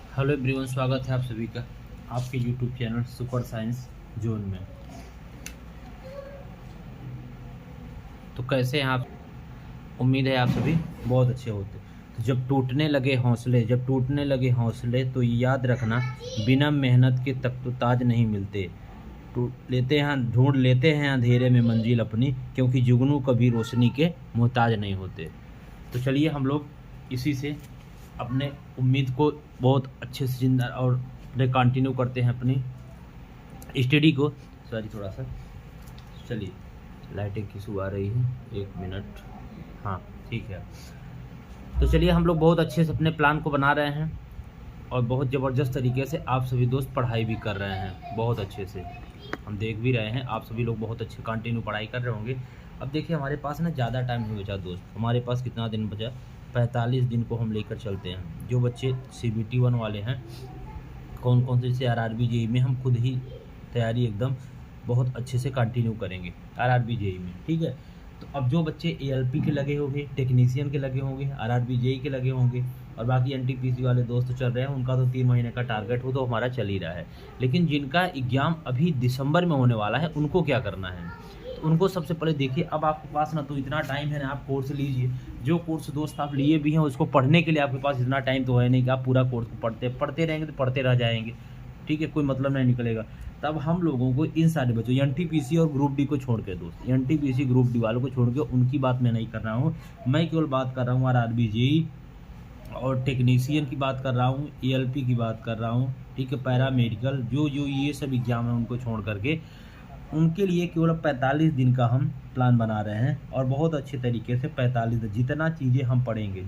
Hello everyone, स्वागत है आप सभी का आपके YouTube channel super science zone में। तो कैसे हैं आप? उम्मीद है आप सभी बहुत अच्छे होते। तो जब टूटने लगे हौसले तो याद रखना, बिना मेहनत के तक तो ताज नहीं मिलते। ढूंढ लेते हैं अंधेरे में मंजिल अपनी, क्योंकि जुगनू कभी रोशनी के मोहताज नहीं होते। तो चलिए हम लोग इसी से अपने उम्मीद को बहुत अच्छे से जिंदा और अपने कंटिन्यू करते हैं अपनी स्टडी को। सॉरी थोड़ा सा, चलिए लाइटिंग की इशू आ रही है, 1 मिनट। हाँ ठीक है। तो चलिए हम लोग बहुत अच्छे से अपने प्लान को बना रहे हैं और बहुत ज़बरदस्त तरीके से आप सभी दोस्त पढ़ाई भी कर रहे हैं। बहुत अच्छे से हम देख भी रहे हैं, आप सभी लोग बहुत अच्छे कंटिन्यू पढ़ाई कर रहे होंगे। अब देखिए हमारे पास ना ज़्यादा टाइम नहीं बचा दोस्त, हमारे पास कितना दिन बचा? 45 दिन को हम लेकर चलते हैं। जो बच्चे CBT 1 वाले हैं, कौन कौन से RRB JEE में हम खुद ही तैयारी एकदम बहुत अच्छे से कंटिन्यू करेंगे RRB JEE में, ठीक है। तो अब जो बच्चे ALP के लगे होंगे, टेक्नीशियन के लगे होंगे, RRB JEE के लगे होंगे और बाकी NTPC वाले दोस्त चल रहे हैं, उनका तो 3 महीने का टारगेट हो तो हमारा चल ही रहा है। लेकिन जिनका एग्ज़ाम अभी दिसंबर में होने वाला है, उनको क्या करना है? तो उनको सबसे पहले देखिए, अब आपके पास ना तो इतना टाइम है ना, आप कोर्स लीजिए। जो कोर्स दोस्त आप लिए भी हैं उसको पढ़ने के लिए आपके पास इतना टाइम तो है नहीं कि आप पूरा कोर्स को पढ़ते रहेंगे तो पढ़ते रह जाएंगे, ठीक है, कोई मतलब नहीं निकलेगा। तब हम लोगों को इन सारे बच्चों NTPC और ग्रुप डी को छोड़ के दोस्त, NTPC ग्रुप डी वालों को छोड़ के उनकी बात मैं नहीं कर रहा हूँ। मैं केवल बात कर रहा हूँ RRB JEE और टेक्नीशियन की बात कर रहा हूँ, ALP की बात कर रहा हूँ, ठीक है, पैरा मेडिकल, जो ये सब एग्जाम है उनको छोड़ करके उनके लिए केवल 45 दिन का हम प्लान बना रहे हैं। और बहुत अच्छे तरीके से 45 दिन जितना चीज़ें हम पढ़ेंगे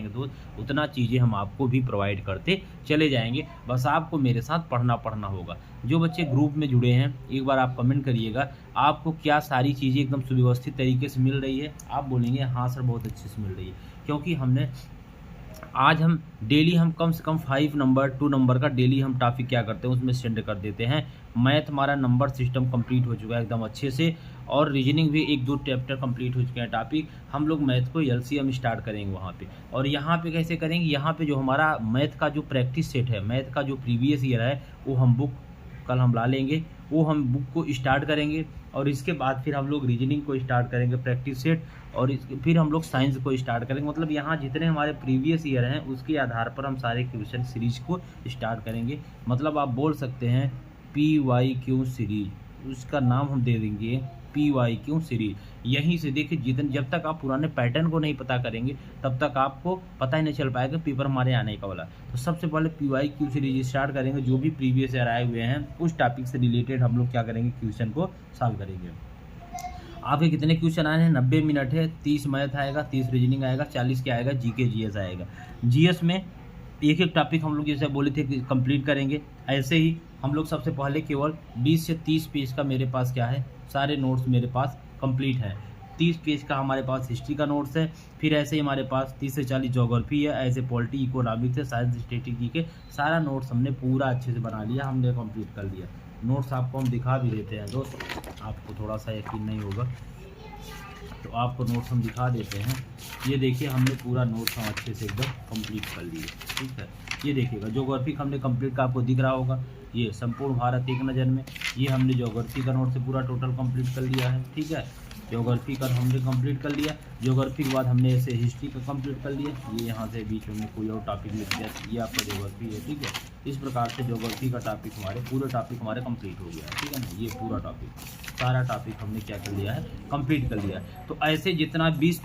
दोस्त, उतना चीज़ें हम आपको भी प्रोवाइड करते चले जाएंगे। बस आपको मेरे साथ पढ़ना होगा। जो बच्चे ग्रुप में जुड़े हैं, एक बार आप कमेंट करिएगा आपको क्या सारी चीज़ें एकदम सुव्यवस्थित तरीके से मिल रही है। आप बोलेंगे हाँ सर बहुत अच्छे से मिल रही है, क्योंकि हमने आज हम डेली हम कम से कम 5 नंबर 2 नंबर का डेली हम टॉपिक क्या करते हैं उसमें सेंड कर देते हैं। मैथ हमारा नंबर सिस्टम कंप्लीट हो चुका है एकदम अच्छे से, और रीजनिंग भी 1-2 चैप्टर कंप्लीट हो चुके हैं टॉपिक। हम लोग मैथ को LCM स्टार्ट करेंगे वहाँ पे। और यहाँ पे कैसे करेंगे? यहाँ पे जो हमारा मैथ का जो प्रैक्टिस सेट है, मैथ का जो प्रीवियस ईयर है, वो हम बुक कल हम ला लेंगे, वो हम बुक को स्टार्ट करेंगे। और इसके बाद फिर हम लोग रीजनिंग को स्टार्ट करेंगे प्रैक्टिस सेट, और फिर हम लोग साइंस को स्टार्ट करेंगे। मतलब यहाँ जितने हमारे प्रीवियस ईयर हैं उसके आधार पर हम सारे क्वेश्चन सीरीज को स्टार्ट करेंगे। मतलब आप बोल सकते हैं PYQ सीरीज, उसका नाम हम दे देंगे PYQ सीरीज। यहीं से देखिए, जब तक आप पुराने पैटर्न को नहीं पता करेंगे तब तक आपको पता ही नहीं चल पाएगा पेपर हमारे आने का वाला। तो सबसे पहले PYQ सीरीज स्टार्ट करेंगे। जो भी प्रीवियस ईयर आए हुए हैं उस टॉपिक से रिलेटेड हम लोग क्या करेंगे, क्वेश्चन को सॉल्व करेंगे। आपके कितने क्वेश्चन आए हैं? 90 मिनट है। 30 मैथ आएगा, 30 रीजनिंग आएगा, 40 क्या आएगा? GK GS आएगा। GS में एक एक टॉपिक हम लोग जैसे बोले थे कि कंप्लीट करेंगे। ऐसे ही हम लोग सबसे पहले केवल 20 से 30 पेज का मेरे पास क्या है, सारे नोट्स मेरे पास कंप्लीट हैं। 30 पेज का हमारे पास हिस्ट्री का नोट्स है। फिर ऐसे ही हमारे पास 30 से 40 ज्योग्राफी है, ऐसे पॉलिटी, इकोनॉमिक्स है, साइंस, स्टैटिस्टिक्स के सारा नोट्स हमने पूरा अच्छे से बना लिया, हमने कंप्लीट कर लिया। नोट्स आपको हम दिखा भी देते हैं दोस्त, आपको थोड़ा सा यकीन नहीं होगा तो आपको नोट्स हम दिखा देते हैं। ये देखिए हमने पूरा नोट्स हम अच्छे से एकदम कंप्लीट कर लिए, ठीक है। ये देखिएगा ज्योग्राफी हमने कंप्लीट का आपको दिख रहा होगा, ये संपूर्ण भारत एक नज़र में, ये हमने ज्योग्राफी का नोट से पूरा टोटल कंप्लीट कर लिया है, ठीक है। ज्योग्राफी का हमने कंप्लीट कर लिया। ज्योग्राफी के बाद हमने ऐसे हिस्ट्री का कंप्लीट कर लिया। ये यहाँ से बीच में कोई और टॉपिक लिख दिया, ये आपका ज्योग्राफी है, ठीक है। इस प्रकार से ज्योग्राफी का टॉपिक पूरे टॉपिक हमारे कंप्लीट हो गया है, ठीक है ना। ये पूरा टॉपिक, सारा टॉपिक हमने क्या कर लिया है, कंप्लीट कर लिया है। तो ऐसे जितना 20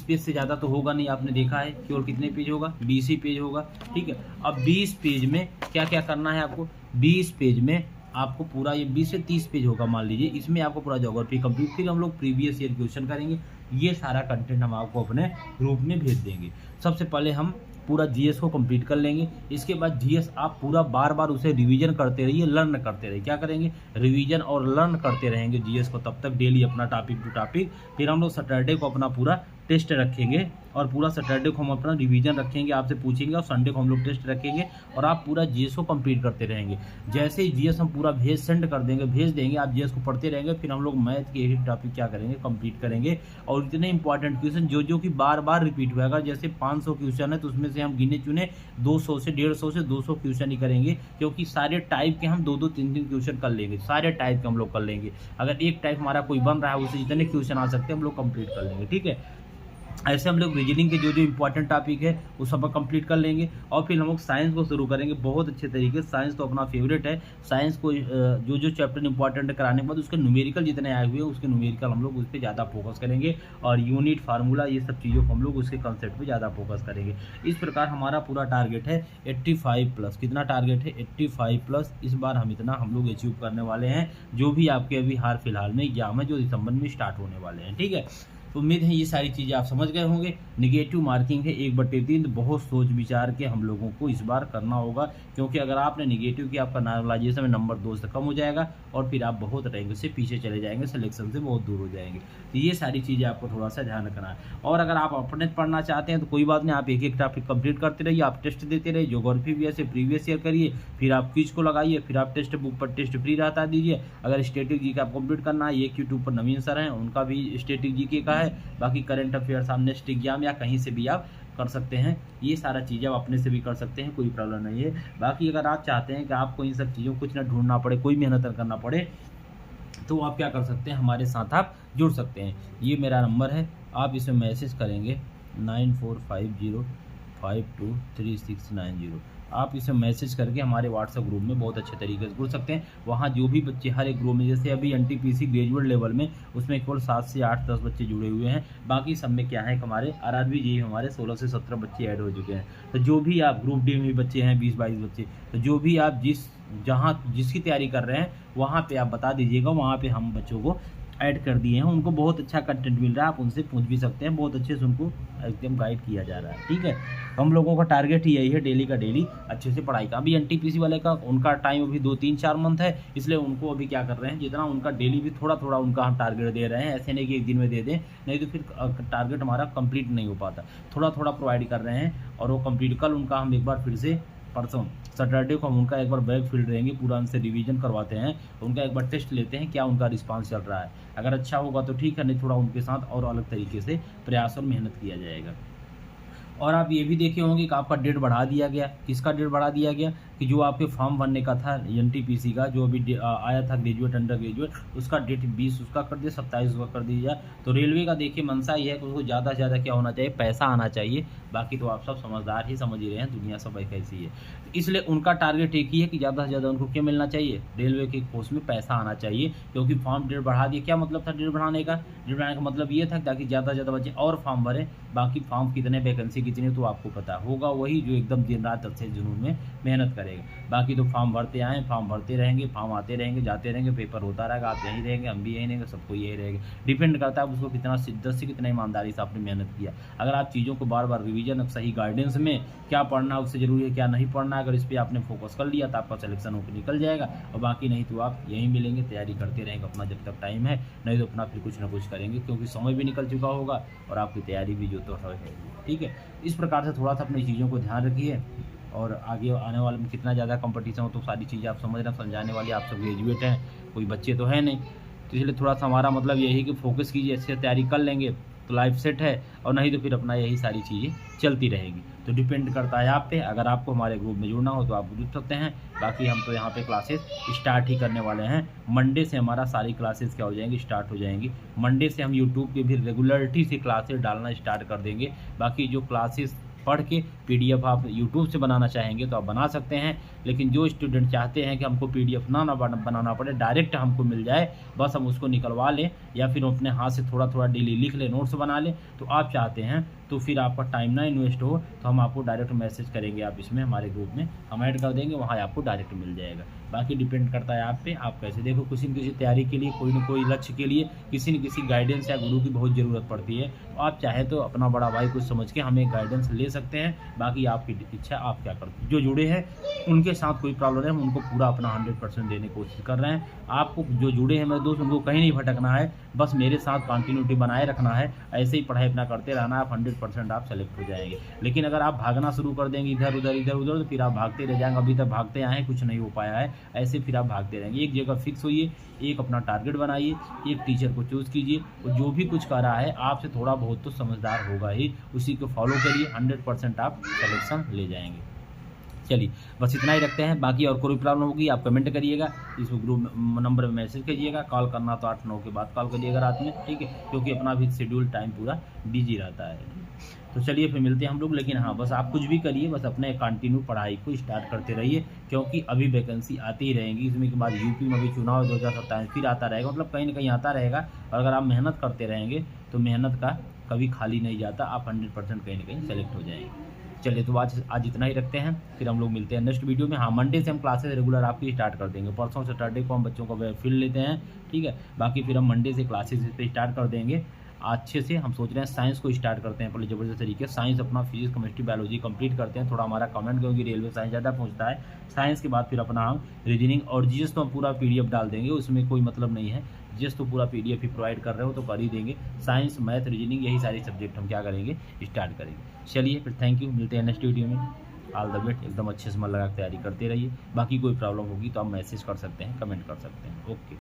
पेज से ज़्यादा तो होगा नहीं, आपने देखा है केवल कितने पेज होगा, 20 ही पेज होगा, ठीक है। अब 20 पेज में क्या क्या करना है आपको? 20 पेज में आपको पूरा ये 20 से 30 पेज होगा मान लीजिए, इसमें आपको पूरा ज्योग्राफी कंप्लीट, फिर हम लोग प्रीवियस ईयर क्वेश्चन करेंगे। ये सारा कंटेंट हम आपको अपने ग्रुप में भेज देंगे। सबसे पहले हम पूरा GS को कंप्लीट कर लेंगे। इसके बाद GS आप पूरा बार बार उसे रिवीजन करते रहिए, लर्न करते रहिए। क्या करेंगे? रिवीजन और लर्न करते रहेंगे GS को, तब तक डेली अपना टॉपिक टू टॉपिक। फिर हम लोग सैटरडे को अपना पूरा टेस्ट रखेंगे और पूरा सैटरडे को हम अपना रिवीजन रखेंगे, आपसे पूछेंगे, और संडे को हम लोग टेस्ट रखेंगे, और आप पूरा जीएस को कंप्लीट करते रहेंगे। जैसे ही जीएस हम पूरा सेंड कर देंगे, भेज देंगे, आप जीएस को पढ़ते रहेंगे, फिर हम लोग मैथ के एक टॉपिक क्या करेंगे, कंप्लीट करेंगे। और इतने इंपॉर्टेंट क्वेश्चन जो कि बार बार रिपीट हुआ, अगर जैसे 500 क्वेश्चन है तो उसमें से हम गिने चुने 200 से 150 से 200 क्वेश्चन ही करेंगे, क्योंकि सारे टाइप के हम 2-2 3-3 क्वेश्चन कर लेंगे, सारे टाइप के हम लोग कर लेंगे। अगर एक टाइप हमारा कोई बन रहा है, उससे जितने क्वेश्चन आ सकते हैं हम लोग कंप्लीट कर लेंगे, ठीक है। ऐसे हम लोग रीजनिंग के जो जो इंपॉर्टेंट टॉपिक है वो सब कंप्लीट कर लेंगे, और फिर हम लोग साइंस को शुरू करेंगे बहुत अच्छे तरीके से। साइंस तो अपना फेवरेट है। साइंस को जो जो चैप्टर इंपॉर्टेंट कराने के बाद उसके न्यूमेरिकल जितने आए हुए हैं, उसके न्यूमेरिकल हम लोग उस पर ज़्यादा फोकस करेंगे, और यूनिट फार्मूला ये सब चीज़ों को हम लोग उसके कंसेप्ट पे ज़्यादा फोकस करेंगे। इस प्रकार हमारा पूरा टारगेट है 85+। कितना टारगेट है? 85+। इस बार हम लोग अचीव करने वाले हैं, जो भी आपके अभी हाल फिलहाल में एग्जाम है जो दिसंबर में स्टार्ट होने वाले हैं, ठीक है। तो उम्मीद है ये सारी चीज़ें आप समझ गए होंगे। नेगेटिव मार्किंग है 1/3, तो बहुत सोच विचार के हम लोगों को इस बार करना होगा, क्योंकि अगर आपने नेगेटिव किया, आपका नॉर्मलाइजेशन में नंबर 2 से कम हो जाएगा, और फिर आप बहुत रैंक से पीछे चले जाएंगे, सिलेक्शन से बहुत दूर हो जाएंगे। तो ये सारी चीज़ें आपको थोड़ा सा ध्यान रखना है। और अगर आप अपने पढ़ना चाहते हैं तो कोई बात नहीं, आप एक एक टॉपिक कंप्लीट करते रहिए, आप टेस्ट देते रहिए, ज्योग्राफी भी ऐसे प्रीवियस ईयर करिए, फिर आप क्विज को लगाइए, फिर आप टेस्ट बुक पर टेस्ट फ्री रहता दीजिए। अगर स्टैटिक जी का आप कंप्लीट करना है, एक यूट्यूब पर नवीन सर हैं, उनका भी स्टैटिक जी का है। बाकी करंट अफेयर्स आप नेक्स्ट एग्जाम या कहीं से भी आप कर सकते हैं, ये सारा चीज़ें आप अपने से भी कर सकते हैं, कोई प्रॉब्लम नहीं है। बाकी अगर आप चाहते हैं कि आपको इन सब चीज़ों को कुछ ना ढूंढना पड़े, कोई मेहनत न करना पड़े, तो आप क्या कर सकते हैं, हमारे साथ आप जुड़ सकते हैं। ये मेरा नंबर है, आप इसमें मैसेज करेंगे 9450523690। आप इसे मैसेज करके हमारे व्हाट्सएप ग्रुप में बहुत अच्छे तरीके से जुड़ सकते हैं। वहाँ जो भी बच्चे हर एक ग्रुप में, जैसे अभी एनटीपीसी ग्रेजुएट लेवल में, उसमें केवल 7 से 8-10 बच्चे जुड़े हुए हैं। बाकी सब में क्या है, हमारे आरआरबी जी हमारे 16 से 17 बच्चे ऐड हो चुके हैं। तो जो भी आप ग्रुप डी में बच्चे हैं 20-22 बच्चे, तो जो भी आप जिसकी तैयारी कर रहे हैं वहाँ पे आप बता दीजिएगा, वहाँ पे हम बच्चों को ऐड कर दिए हैं। उनको बहुत अच्छा कंटेंट मिल रहा है, आप उनसे पूछ भी सकते हैं, बहुत अच्छे से उनको एकदम गाइड किया जा रहा है, ठीक है। हम लोगों का टारगेट ही यही है, डेली का डेली अच्छे से पढ़ाई का। अभी एनटीपीसी वाले का उनका टाइम अभी 2-3-4 मंथ है, इसलिए उनको अभी क्या कर रहे हैं, जितना उनका डेली भी थोड़ा थोड़ा उनका हम टारगेट दे रहे हैं। ऐसे नहीं कि एक दिन में दे दें, नहीं तो फिर टारगेट हमारा कंप्लीट नहीं हो पाता। थोड़ा थोड़ा प्रोवाइड कर रहे हैं, और वो कंप्लीट कल उनका हम एक बार फिर से परसों सैटरडे को हम उनका एक बार बैक फील्ड रहेंगे, पूरा उनसे रिवीजन करवाते हैं, उनका एक बार टेस्ट लेते हैं क्या उनका रिस्पांस चल रहा है। अगर अच्छा होगा तो ठीक है, नहीं थोड़ा उनके साथ और अलग तरीके से प्रयास और मेहनत किया जाएगा। और आप ये भी देखे होंगे कि आपका डेट बढ़ा दिया गया। किसका डेट बढ़ा दिया गया? कि जो आपके फॉर्म भरने का था एनटीपीसी का, जो अभी आया था ग्रेजुएट अंडर ग्रेजुएट, उसका डेट 20 उसका कर दिया, 27 उसका कर दिया। तो रेलवे का देखिए मनसा ये है कि उसको ज़्यादा से ज़्यादा क्या होना चाहिए, पैसा आना चाहिए। बाकी तो आप सब समझदार ही समझ ही रहे हैं, दुनिया सब कैसी है। तो इसलिए उनका टारगेट एक ही है कि ज़्यादा से ज़्यादा उनको क्या मिलना चाहिए, रेलवे के कोर्स में पैसा आना चाहिए। क्योंकि फॉर्म डेट बढ़ा दिया, क्या मतलब था डेट बढ़ाने का? डेट बढ़ाने का मतलब ये था ताकि ज़्यादा से ज़्यादा बच्चे और फॉर्म भरें। बाकी फॉर्म कितने, वैकेंसी कितनी, तो आपको पता होगा, वही जो एकदम दिन रात अच्छे जुनून में मेहनत करेगा। बाकी तो फॉर्म भरते आएँ, फॉर्म भरते रहेंगे, फॉर्म आते रहेंगे, जाते रहेंगे, पेपर होता रहेगा, आप यहीं रहेंगे, हम भी यहीं रहेंगे, सबको यही रहेगा। डिपेंड करता है उसको कितना शिद्दत से, कितना ईमानदारी से आपने मेहनत किया। अगर आप चीज़ों को बार बार रिवीजन, सही गाइडेंस में क्या पढ़ना उससे ज़रूरी है, क्या नहीं पढ़ना, अगर इस पर आपने फोकस कर लिया तो आपका सिलेक्शन होकर निकल जाएगा। और बाकी नहीं तो आप यहीं मिलेंगे, तैयारी करते रहेंगे अपना जब तक टाइम है, नहीं तो अपना फिर कुछ ना कुछ करेंगे, क्योंकि समय भी निकल चुका होगा और आपकी तैयारी भी जो तो है। ठीक है, इस प्रकार से थोड़ा सा अपनी चीज़ों को ध्यान रखिए। और आगे आने वाले में कितना ज़्यादा कंपटीशन हो, तो सारी चीज़ें आप समझ रहे हैं, समझाने वाली आप सब ग्रेजुएट हैं, कोई बच्चे तो है नहीं। तो इसलिए थोड़ा सा हमारा मतलब यही कि फोकस कीजिए, अच्छे से तैयारी कर लेंगे तो लाइफ सेट है, और नहीं तो फिर अपना यही सारी चीज़ें चलती रहेगी। तो डिपेंड करता है आप पे। अगर आपको हमारे ग्रुप में जुड़ना हो तो आप जुड़ सकते हैं। बाकी हम तो यहाँ पे क्लासेस स्टार्ट ही करने वाले हैं। मंडे से हमारा सारी क्लासेस क्या हो जाएंगी, स्टार्ट हो जाएंगी। मंडे से हम यूट्यूब पे भी रेगुलरिटी से क्लासेस डालना स्टार्ट कर देंगे। बाकी जो क्लासेस पढ़ के पीडीएफ आप यूट्यूब से बनाना चाहेंगे तो आप बना सकते हैं, लेकिन जो स्टूडेंट चाहते हैं कि हमको पीडीएफ ना बनाना पड़े, डायरेक्ट हमको मिल जाए, बस हम उसको निकलवा लें, या फिर अपने हाथ से थोड़ा थोड़ा डेली लिख लें, नोट्स बना लें, तो आप चाहते हैं तो फिर आपका टाइम ना इन्वेस्ट हो, तो हम आपको डायरेक्ट मैसेज करेंगे, आप इसमें हमारे ग्रुप में हम ऐड कर देंगे, वहाँ आपको डायरेक्ट मिल जाएगा। बाकी डिपेंड करता है आप पे, आप कैसे देखो। किसी न किसी तैयारी के लिए, कोई न कोई लक्ष्य के लिए किसी न किसी गाइडेंस या गुरु की बहुत ज़रूरत पड़ती है। तो आप चाहे तो अपना बड़ा भाई कुछ समझ के हमें गाइडेंस ले सकते हैं। बाकी आपकी इच्छा, आप क्या करते हैं। जो जुड़े हैं उनके साथ कोई प्रॉब्लम नहीं, हम उनको पूरा अपना 100% देने की कोशिश कर रहे हैं। आपको जो जुड़े हैं मेरे दोस्त, उनको कहीं नहीं भटकना है, बस मेरे साथ कंटिन्यूटी बनाए रखना है, ऐसे ही पढ़ाई अपना करते रहना है। आप 100 100% आप सेलेक्ट हो जाएंगे। लेकिन अगर आप भागना शुरू कर देंगे इधर उधर तो फिर आप भागते रह जाएंगे, अभी तक भागते आए हैं, कुछ नहीं हो पाया है, ऐसे फिर आप भागते रहेंगे। एक जगह फिक्स होइए, एक अपना टारगेट बनाइए, एक टीचर को चूज़ कीजिए, और जो भी कुछ कर रहा है आपसे थोड़ा बहुत तो समझदार होगा ही, उसी को फॉलो करिए, 100% आप सेलेक्शन ले जाएंगे। चलिए बस इतना ही रखते हैं, बाकी और कोई प्रॉब्लम होगी आप कमेंट करिएगा, इस ग्रुप नंबर में मैसेज करिएगा, कॉल करना तो 8-9 के बाद कॉल करिएगा रात में, ठीक है, क्योंकि अपना भी शेड्यूल टाइम पूरा बिजी रहता है। तो चलिए फिर मिलते हैं हम लोग। लेकिन हाँ, बस आप कुछ भी करिए, बस अपने कंटिन्यू पढ़ाई को स्टार्ट करते रहिए, क्योंकि अभी वैकेंसी आती ही रहेंगी। इसमें के बाद यूपी में भी चुनाव 2027 फिर आता रहेगा, मतलब कहीं ना कहीं आता रहेगा, और अगर आप मेहनत करते रहेंगे तो मेहनत का कभी खाली नहीं जाता, आप 100% कहीं ना कहीं सेलेक्ट हो जाएंगे। चलिए तो आज इतना ही रखते हैं, फिर हम लोग मिलते हैं नेक्स्ट वीडियो में। हाँ, मंडे से हम क्लासेस रेगुलर आपकी स्टार्ट कर देंगे, परसों सैटरडे को हम बच्चों का फील्ड लेते हैं, ठीक है, बाकी फिर हम मंडे से क्लासेस पे स्टार्ट कर देंगे अच्छे से। हम सोच रहे हैं साइंस को स्टार्ट करते हैं पहले ज़बरदस्त तरीके से, साइंस अपना फिजिक्स केमिस्ट्री बायोलॉजी कंप्लीट करते हैं, थोड़ा हमारा कमेंट, क्योंकि रेलवे साइंस ज़्यादा पहुंचता है। साइंस के बाद फिर अपना हम रीजनिंग और जीएस तो हम पूरा पीडीएफ डाल देंगे, उसमें कोई मतलब नहीं है, जीएस तो पूरा पीडीएफ ही प्रोवाइड कर रहे हो तो कर ही देंगे। साइंस मैथ रीजनिंग यही सारी सब्जेक्ट हम क्या करेंगे, स्टार्ट करेंगे। चलिए फिर थैंक यू, मिलते हैं नेक्स्ट वीडियो में। ऑल द बेस्ट, एकदम अच्छे से मन लगा तैयारी करते रहिए। बाकी कोई प्रॉब्लम होगी तो आप मैसेज कर सकते हैं, कमेंट कर सकते हैं। ओके।